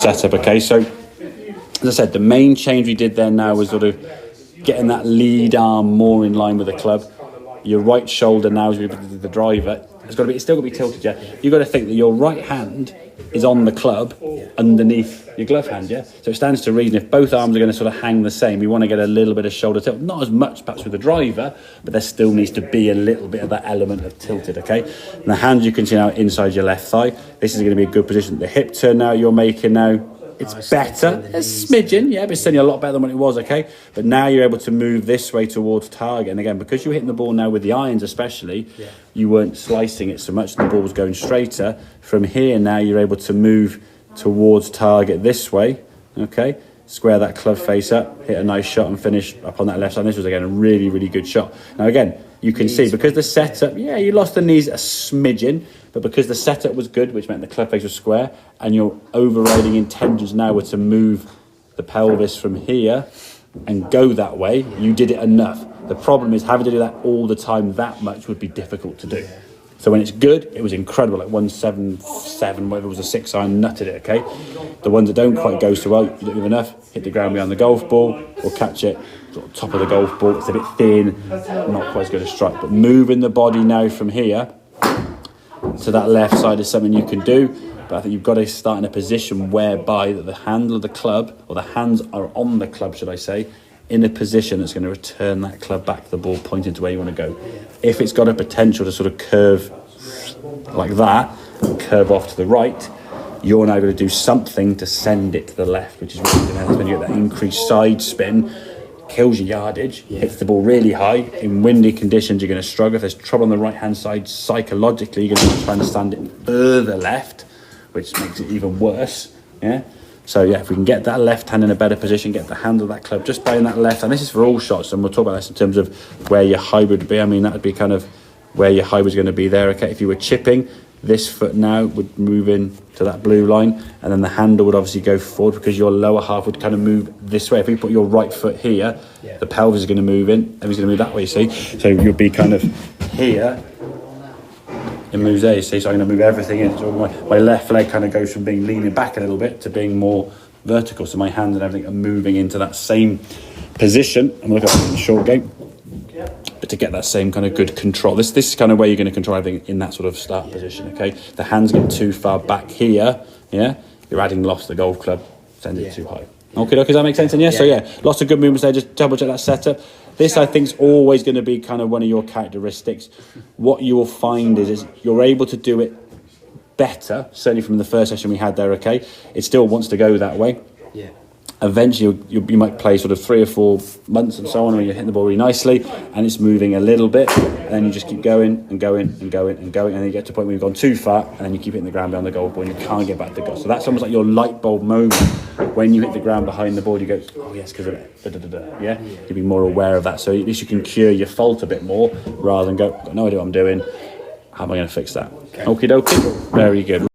setup. Okay, so as I said, the main change we did there now was sort of getting that lead arm more in line with the club. Your right shoulder now, as we did the driver, it's got to be, it's still got to be tilted. Yeah, you've got to think that your right hand is on the club underneath your glove hand. Yeah, so it stands to reason if both arms are going to sort of hang the same, you want to get a little bit of shoulder tilt, not as much perhaps with the driver, but there still needs to be a little bit of that element of tilted. Okay, and the hands you can see now inside your left thigh. This is going to be a good position. The hip turn now you're making now, it's better, a smidgen, yeah, but it's certainly a lot better than what it was, okay? But now you're able to move this way towards target. And again, because you're hitting the ball now with the irons especially, you weren't slicing it so much, the ball was going straighter. From here now, you're able to move towards target this way, okay? Square that club face up, hit a nice shot and finish up on that left side. This was, again, a really, really good shot. Now, again, you can see, because the setup, yeah, you lost the knees a smidgen, but because the setup was good, which meant the club face was square, and your overriding intentions now were to move the pelvis from here and go that way, you did it enough. The problem is having to do that all the time that much would be difficult to do. So when it's good, it was incredible, like 177, whatever it was, a 6 iron, nutted it, okay? The ones that don't quite go so well, you don't have enough, hit the ground behind the golf ball, or catch it sort of top of the golf ball. It's a bit thin, not quite as good a strike. But moving the body now from here to that left side is something you can do. But I think you've got to start in a position whereby that the handle of the club, or the hands are on the club, should I say, in a position that's going to return that club back to the ball pointing to where you want to go. If it's got a potential to sort of curve like that, curve off to the right, you're now going to do something to send it to the left, which is what you're going to have when you get that increased side spin, kills your yardage, hits the ball really high. In windy conditions, you're going to struggle. If there's trouble on the right-hand side, psychologically, you're going to try and stand it further left, which makes it even worse, yeah? So yeah, if we can get that left hand in a better position, get the handle of that club just by in that left hand. This is for all shots, and we'll talk about this in terms of where your hybrid would be. I mean, that would be kind of where your hybrid's going to be there, okay? If you were chipping, this foot now would move in to that blue line, and then the handle would obviously go forward because your lower half would kind of move this way. If you put your right foot here, the pelvis is going to move in, everything's going to move that way, you see? So you'll be kind of here, it moves there, you see, so I'm going to move everything in. So my left leg kind of goes from being leaning back a little bit to being more vertical. So my hands and everything are moving into that same position. I'm looking at the short game, but to get that same kind of good control. This is kind of where you're going to control everything in that sort of start position, okay? The hands get too far back here, yeah? You're adding loss to the golf club, send it too high. Okay, does that make sense? And so yeah, lots of good movements there. Just double check that setup. This, I think, is always going to be kind of one of your characteristics. What you will find is you're able to do it better, certainly from the first session we had there, okay? It still wants to go that way. Yeah. Eventually, you might play sort of 3 or 4 months and so on, when you're hitting the ball really nicely, and it's moving a little bit, and then you just keep going and going and going and going, and then you get to a point where you've gone too far, and then you keep hitting the ground behind the golf ball, and you can't get back to the goal. So that's almost like your light bulb moment. When you hit the ground behind the ball, you go, oh yes, because of it, yeah? You'll be more aware of that, so at least you can cure your fault a bit more, rather than go, I've got no idea what I'm doing, how am I going to fix that? Okie dokie, very good.